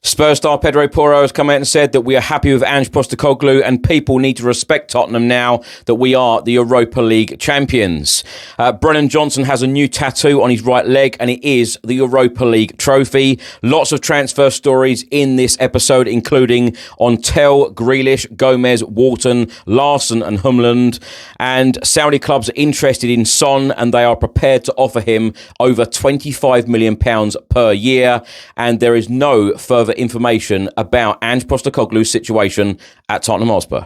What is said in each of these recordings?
Spurs star Pedro Porro has come out and said that we are happy with Ange Postecoglou and people need to respect Tottenham now that we are the Europa League champions. Brennan Johnson has a new tattoo on his right leg and it is the Europa League trophy. Lots of transfer stories in this episode, including on Tel, Grealish, Gomez, Wharton, Larson and Heung-min. And Saudi clubs are interested in Son and they are prepared to offer him over £25 million per year. And there is no further information about Ange Postecoglou's situation at Tottenham Hotspur.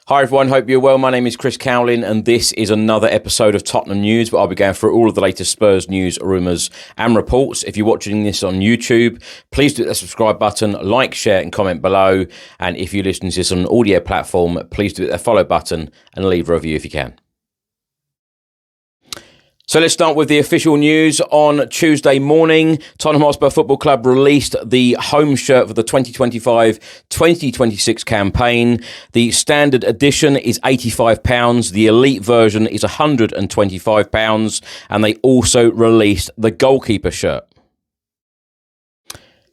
Hi everyone, hope you're well. My name is Chris Cowlin and this is another episode of Tottenham News where I'll be going through all of the latest Spurs news, rumours and reports. If you're watching this on YouTube, please do hit the subscribe button, like, share and comment below. And if you're listening to this on an audio platform, please do hit the follow button and leave a review if you can. So let's start with the official news. On Tuesday morning, Tottenham Hotspur Football Club released the home shirt for the 2025-2026 campaign. The standard edition is £85, the elite version is £125, and they also released the goalkeeper shirt.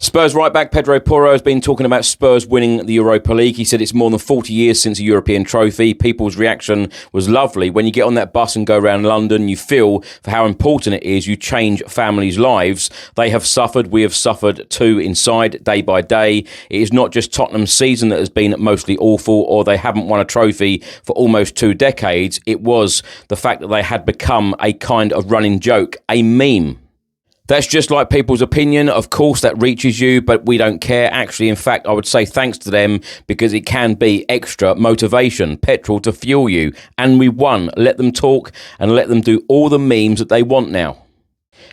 Spurs right back Pedro Porro has been talking about Spurs winning the Europa League. He said it's more than 40 years since a European trophy. People's reaction was lovely. When you get on that bus and go around London, you feel for how important it is. You change families' lives. They have suffered. We have suffered too inside, day by day. It is not just Tottenham's season that has been mostly awful or they haven't won a trophy for almost 2 decades. It was the fact that they had become a kind of running joke, a meme. That's just like people's opinion. Of course, that reaches you, but we don't care. Actually, in fact, I would say thanks to them because it can be extra motivation, petrol to fuel you. And we won. Let them talk and let them do all the memes that they want now.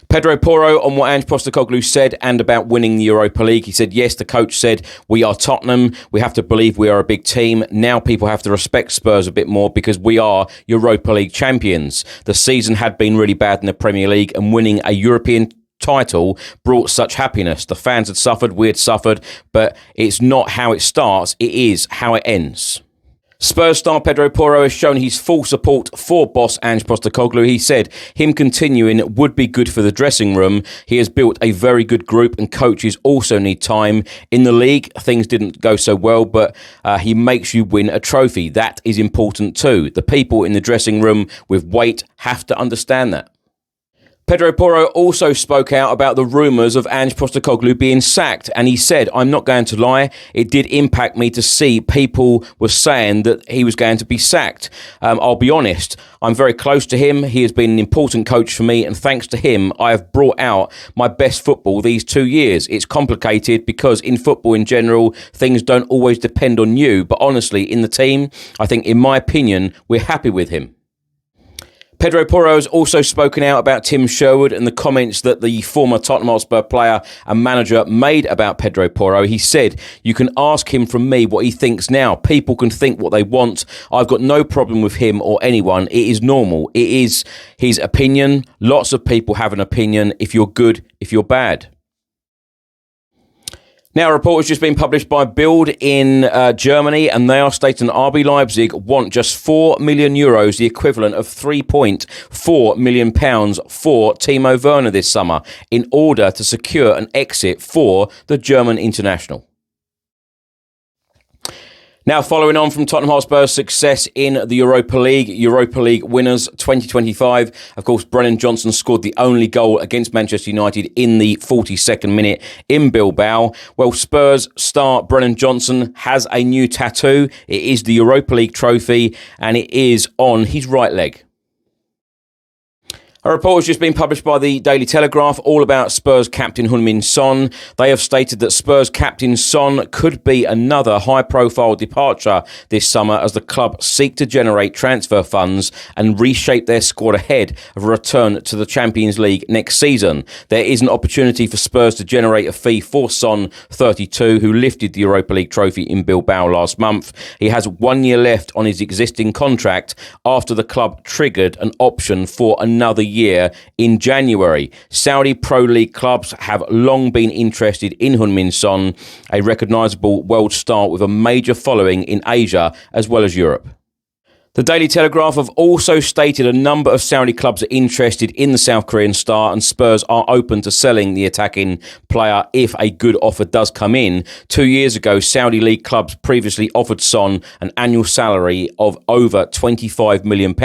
Pedro Porro on what Ange Postecoglou said and about winning the Europa League. He said, yes, the coach said, we are Tottenham. We have to believe we are a big team. Now people have to respect Spurs a bit more because we are Europa League champions. The season had been really bad in the Premier League and winning a European title brought such happiness. The fans had suffered, we had suffered, but it's not how it starts, it is how it ends. Spurs star Pedro Porro has shown his full support for boss Ange Postecoglou. He said him continuing would be good for the dressing room. He has built a very good group and coaches also need time. In the league, things didn't go so well, but he makes you win a trophy. That is important too. The people in the dressing room with weight have to understand that. Pedro Porro also spoke out about the rumours of Ange Postecoglou being sacked, and he said, I'm not going to lie, it did impact me to see people were saying that he was going to be sacked. I'll be honest, I'm very close to him, he has been an important coach for me, and thanks to him, I have brought out my best football these 2 years. It's complicated because in football in general, things don't always depend on you, but honestly, in the team, I think, in my opinion, we're happy with him. Pedro Porro has also spoken out about Tim Sherwood and the comments that the former Tottenham Hotspur player and manager made about Pedro Porro. He said, you can ask him from me what he thinks now. People can think what they want. I've got no problem with him or anyone. It is normal. It is his opinion. Lots of people have an opinion. If you're good, if you're bad. Now, a report has just been published by Bild in Germany, and they are stating that RB Leipzig want just €4 million, the equivalent of £3.4 million for Timo Werner this summer, in order to secure an exit for the German international. Now, following on from Tottenham Hotspur's success in the Europa League winners 2025, of course, Brennan Johnson scored the only goal against Manchester United in the 42nd minute in Bilbao. Well, Spurs star Brennan Johnson has a new tattoo. It is the Europa League trophy, and it is on his right leg. A report has just been published by the Daily Telegraph all about Spurs captain Heung-min Son. They have stated that Spurs captain Son could be another high-profile departure this summer as the club seek to generate transfer funds and reshape their squad ahead of a return to the Champions League next season. There is an opportunity for Spurs to generate a fee for Son, 32, who lifted the Europa League trophy in Bilbao last month. He has 1 year left on his existing contract after the club triggered an option for another year in January. Saudi Pro League clubs have long been interested in Heung-min Son, a recognisable world star with a major following in Asia as well as Europe. The Daily Telegraph have also stated a number of Saudi clubs are interested in the South Korean star, and Spurs are open to selling the attacking player if a good offer does come in. 2 years ago, Saudi League clubs previously offered Son an annual salary of over £25 million,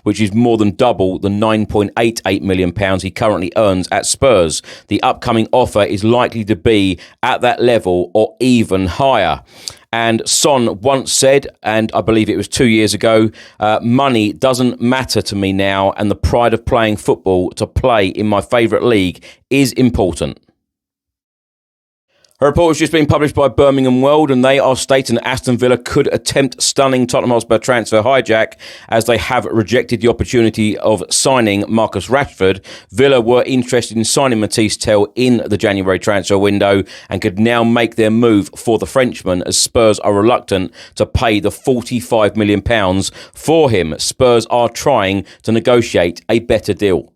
which is more than double the £9.88 million he currently earns at Spurs. The upcoming offer is likely to be at that level or even higher. And Son once said, and I believe it was 2 years ago, money doesn't matter to me now, and the pride of playing football to play in my favourite league is important. A report has just been published by Birmingham World, and they are stating that Aston Villa could attempt stunning Tottenham Hotspur transfer hijack as they have rejected the opportunity of signing Marcus Rashford. Villa were interested in signing Matisse Tel in the January transfer window and could now make their move for the Frenchman as Spurs are reluctant to pay the £45 million for him. Spurs are trying to negotiate a better deal.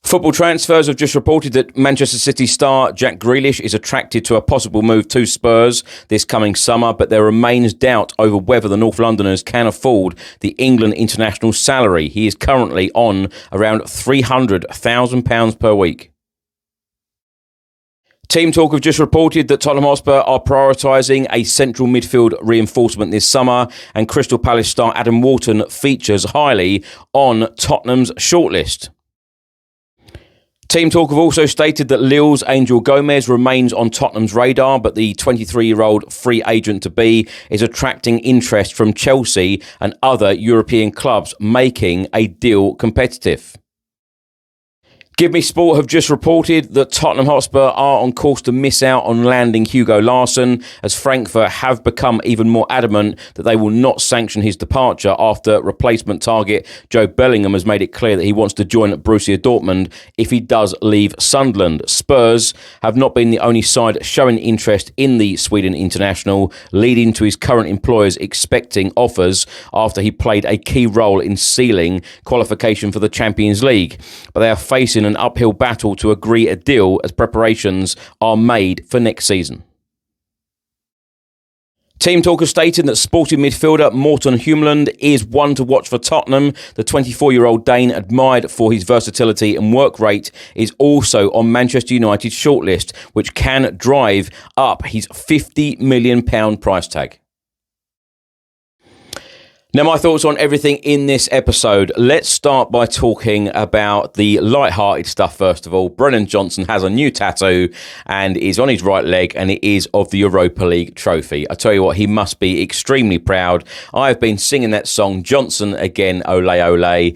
Football Transfers have just reported that Manchester City star Jack Grealish is attracted to a possible move to Spurs this coming summer, but there remains doubt over whether the North Londoners can afford the England international salary. He is currently on around £300,000 per week. Team Talk have just reported that Tottenham Hotspur are prioritising a central midfield reinforcement this summer, and Crystal Palace star Adam Wharton features highly on Tottenham's shortlist. Team Talk have also stated that Lille's Angel Gomez remains on Tottenham's radar, but the 23-year-old free agent-to-be is attracting interest from Chelsea and other European clubs, making a deal competitive. Give Me Sport have just reported that Tottenham Hotspur are on course to miss out on landing Hugo Larsson, as Frankfurt have become even more adamant that they will not sanction his departure after replacement target Joe Bellingham has made it clear that he wants to join Borussia Dortmund if he does leave Sunderland. Spurs have not been the only side showing interest in the Sweden international, leading to his current employers expecting offers after he played a key role in sealing qualification for the Champions League. But they are facing an uphill battle to agree a deal as preparations are made for next season. Team Talk has stated that Sporting midfielder Morten Humland is one to watch for Tottenham. The 24-year-old Dane, admired for his versatility and work rate, is also on Manchester United's shortlist, which can drive up his £50 million price tag. Now, my thoughts on everything in this episode. Let's start by talking about the light-hearted stuff first of all. Brennan Johnson has a new tattoo and is on his right leg, and it is of the Europa League trophy. I tell you what, he must be extremely proud. I have been singing that song, Johnson Again, Ole Ole,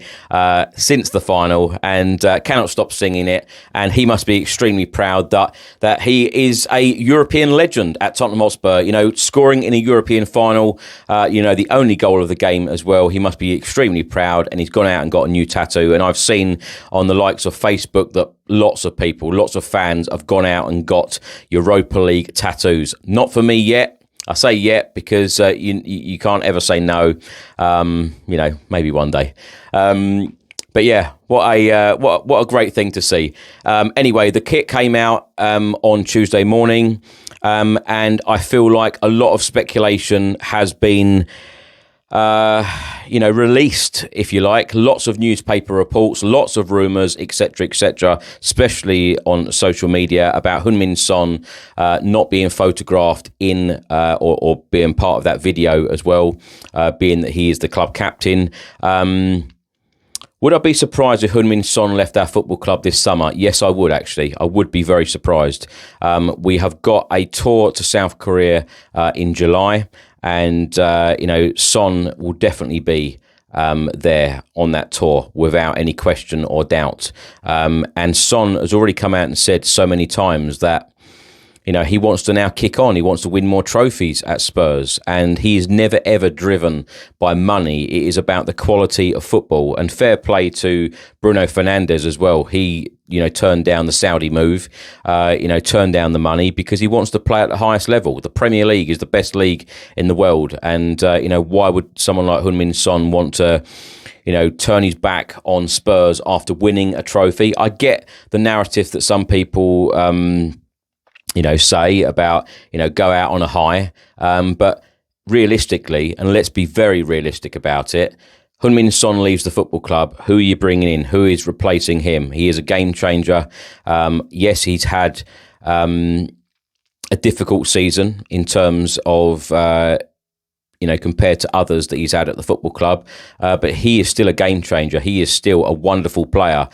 since the final, and cannot stop singing it. And he must be extremely proud that he is a European legend at Tottenham Hotspur. You know, scoring in a European final, the only goal of the game as well. He must be extremely proud, and he's gone out and got a new tattoo. And I've seen on the likes of Facebook that lots of people, lots of fans have gone out and got Europa League tattoos. Not for me yet. I say yet because you can't ever say no. Maybe one day. But yeah, what a great thing to see. Anyway, the kit came out on Tuesday morning, and I feel like a lot of speculation has been released, if you like. Lots of newspaper reports, lots of rumours, etc., especially on social media about Heung-min Son not being photographed in or being part of that video as well, being that he is the club captain. Would I be surprised if Heung-min Son left our football club this summer? Yes, I would actually. I would be very surprised. We have got a tour to South Korea in July. And, Son will definitely be there on that tour without any question or doubt. And Son has already come out and said so many times that, you know, he wants to now kick on. He wants to win more trophies at Spurs, and he is never, ever driven by money. It is about the quality of football, and fair play to Bruno Fernandes as well. He, you know, turned down the Saudi move, turned down the money because he wants to play at the highest level. The Premier League is the best league in the world, and, why would someone like Heung-min Son want to, turn his back on Spurs after winning a trophy? I get the narrative that some people, say about, go out on a high. But realistically, and let's be very realistic about it, Heung-min Son leaves the football club. Who are you bringing in? Who is replacing him? He is a game changer. Yes, he's had a difficult season in terms of, compared to others that he's had at the football club. But he is still a game changer. He is still a wonderful player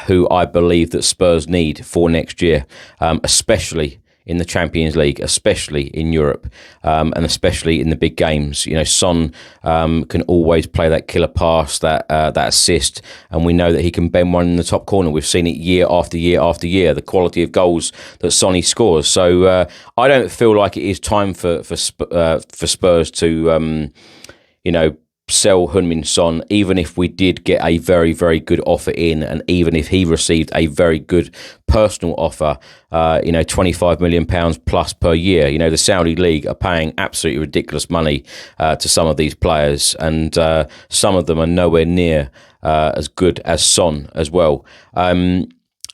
who I believe that Spurs need for next year, especially in the Champions League, especially in Europe, and especially in the big games. Son can always play that killer pass, that assist, and we know that he can bend one in the top corner. We've seen it year after year after year, the quality of goals that Sonny scores. So I don't feel like it is time for Spurs to, sell Heung-min Son, even if we did get a very, very good offer in, and even if he received a very good personal offer, £25 million plus per year. The Saudi League are paying absolutely ridiculous money to some of these players, and some of them are nowhere near as good as Son as well.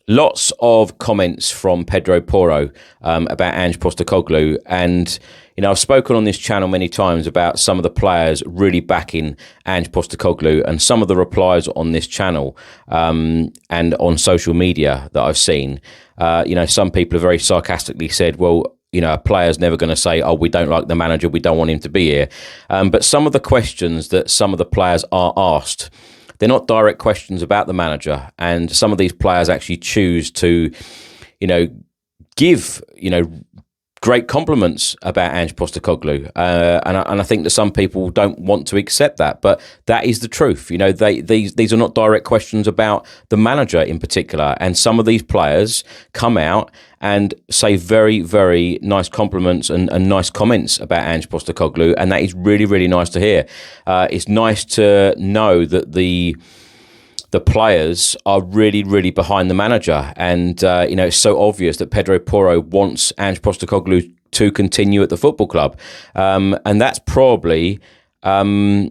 Lots of comments from Pedro Porro about Ange Postecoglou, and I've spoken on this channel many times about some of the players really backing Ange Postecoglou, and some of the replies on this channel and on social media that I've seen. Some people have very sarcastically said, well, a player's never going to say, oh, we don't like the manager, we don't want him to be here. But some of the questions that some of the players are asked, they're not direct questions about the manager, and some of these players actually choose to, give, great compliments about Ange Postecoglou, and I think that some people don't want to accept that, but that is the truth. These are not direct questions about the manager in particular, and some of these players come out and say very, very nice compliments and nice comments about Ange Postecoglou, and that is really, really nice to hear. It's nice to know that the players are really, really behind the manager. And, it's so obvious that Pedro Porro wants Ange Postecoglou to continue at the football club. And that's probably, why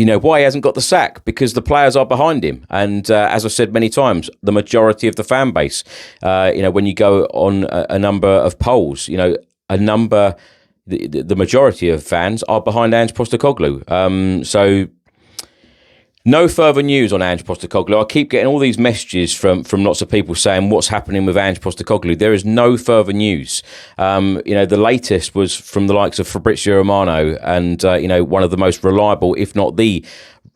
why he hasn't got the sack, because the players are behind him. And as I've said many times, the majority of the fan base, when you go on a number of polls, the majority of fans are behind Ange Postecoglou. So no further news on Ange Postecoglou. I keep getting all these messages from lots of people saying what's happening with Ange Postecoglou. There is no further news. The latest was from the likes of Fabrizio Romano, and one of the most reliable, if not the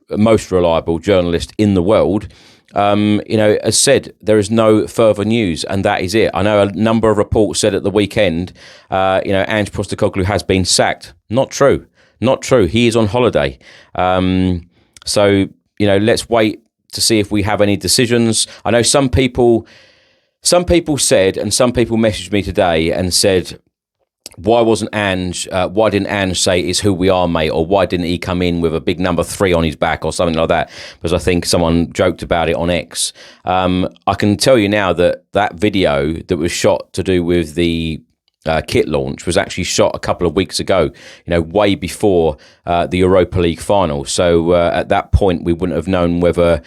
most reliable journalist in the world. Has said there is no further news, and that is it. I know a number of reports said at the weekend, Ange Postecoglou has been sacked. Not true. Not true. He is on holiday. So, let's wait to see if we have any decisions. I know some people said, and some people messaged me today and said, why didn't Ange say it's who we are, mate? Or why didn't he come in with a big number 3 on his back or something like that? Because I think someone joked about it on X. I can tell you now that video that was shot to do with the kit launch was actually shot a couple of weeks ago, way before the Europa League final. So at that point, we wouldn't have known whether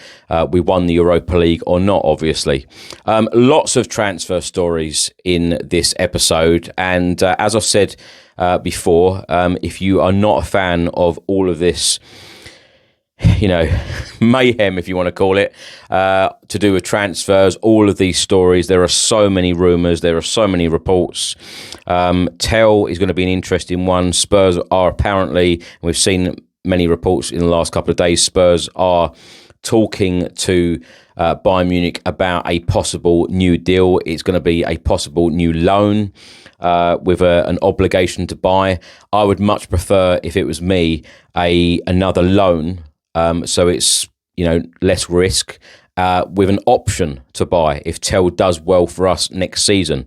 we won the Europa League or not, obviously. Lots of transfer stories in this episode. And as I've said before, if you are not a fan of all of this, mayhem, if you want to call it, to do with transfers, all of these stories, there are so many rumours, there are so many reports. Tell is going to be an interesting one. Spurs are apparently, and we've seen many reports in the last couple of days, Spurs are talking to Bayern Munich about a possible new deal. It's going to be a possible new loan with an obligation to buy. I would much prefer, if it was me, another loan. So it's less risk. With an option to buy if Tell does well for us next season.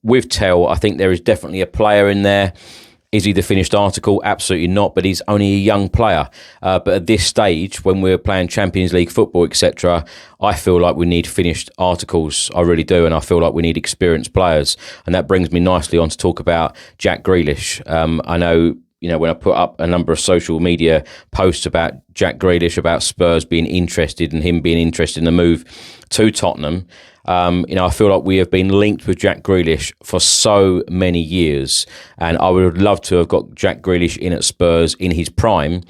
With Tell, I think there is definitely a player in there. Is he the finished article? Absolutely not, but he's only a young player. But at this stage, when we're playing Champions League football, etc., I feel like we need finished articles. I really do, and I feel like we need experienced players. And that brings me nicely on to talk about Jack Grealish. I know, when I put up a number of social media posts about Jack Grealish, about Spurs being interested and him being interested in the move to Tottenham, I feel like we have been linked with Jack Grealish for so many years, and I would love to have got Jack Grealish in at Spurs in his prime.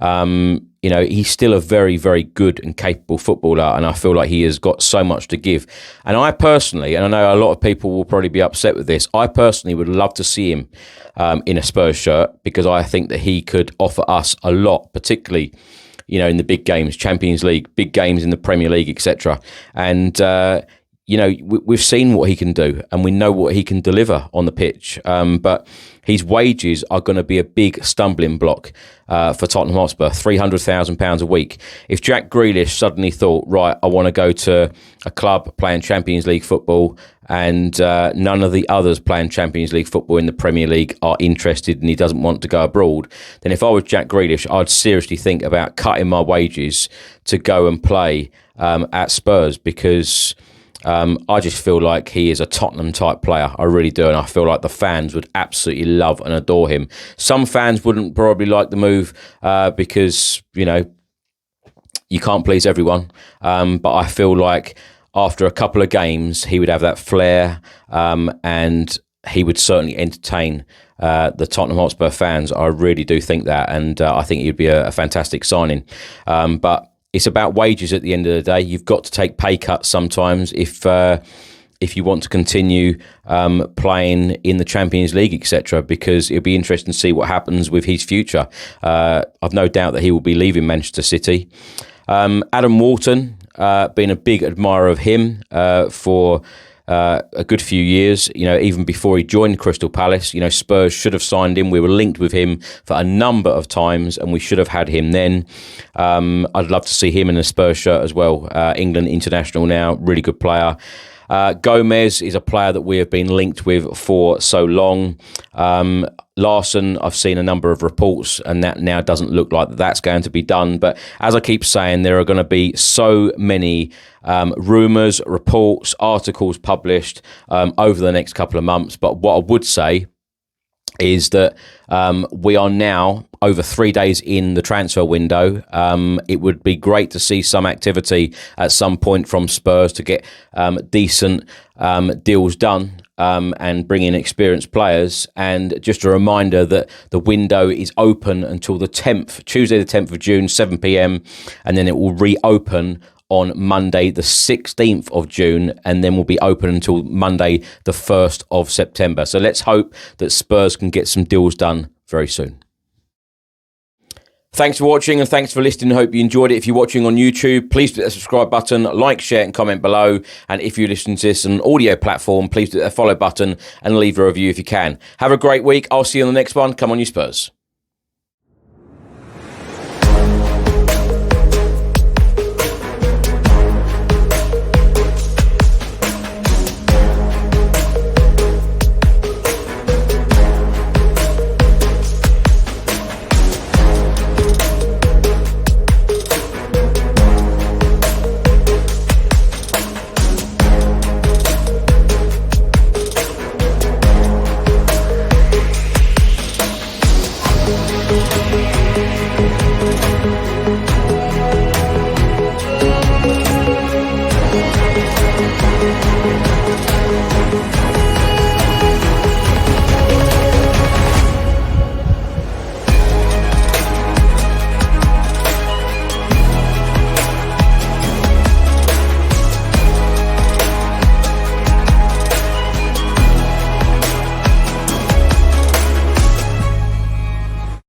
He's still a very, very good and capable footballer, and I feel like he has got so much to give. And I personally, and I know a lot of people will probably be upset with this, I personally would love to see him in a Spurs shirt, because I think that he could offer us a lot, particularly in the big games, Champions League, big games in the Premier League, etc. And we've seen what he can do, and we know what he can deliver on the pitch. But his wages are going to be a big stumbling block for Tottenham Hotspur, £300,000 a week. If Jack Grealish suddenly thought, right, I want to go to a club playing Champions League football, and none of the others playing Champions League football in the Premier League are interested, and he doesn't want to go abroad, then if I was Jack Grealish, I'd seriously think about cutting my wages to go and play at Spurs, because I just feel like he is a Tottenham type player. I really do. And I feel like the fans would absolutely love and adore him. Some fans wouldn't probably like the move because, you can't please everyone. But I feel like after a couple of games, he would have that flair and he would certainly entertain the Tottenham Hotspur fans. I really do think that. And I think he'd be a fantastic signing. But it's about wages at the end of the day. You've got to take pay cuts sometimes if you want to continue playing in the Champions League, etc., because it'll be interesting to see what happens with his future. I've no doubt that he will be leaving Manchester City. Adam Wharton, been a big admirer of him for a good few years, even before he joined Crystal Palace. Spurs should have signed him. We were linked with him for a number of times, and we should have had him then. I'd love to see him in a Spurs shirt as well. England international now, really good player. Gomez is a player that we have been linked with for so long. Larson, I've seen a number of reports, and that now doesn't look like that's going to be done. But as I keep saying, there are going to be so many rumours, reports, articles published over the next couple of months. But what I would say is that we are now over 3 days in the transfer window. It would be great to see some activity at some point from Spurs to get decent deals done and bring in experienced players. And just a reminder that the window is open until the 10th, Tuesday the 10th of June, 7 p.m. And then it will reopen on Monday the 16th of June, and then will be open until Monday the 1st of September. So let's hope that Spurs can get some deals done very soon. Thanks for watching, and thanks for listening. I hope you enjoyed it. If you're watching on YouTube, please hit the subscribe button, like, share and comment below. And if you listen to this on an audio platform, please hit the follow button and leave a review if you can. Have a great week. I'll see you on the next one. Come on, you Spurs.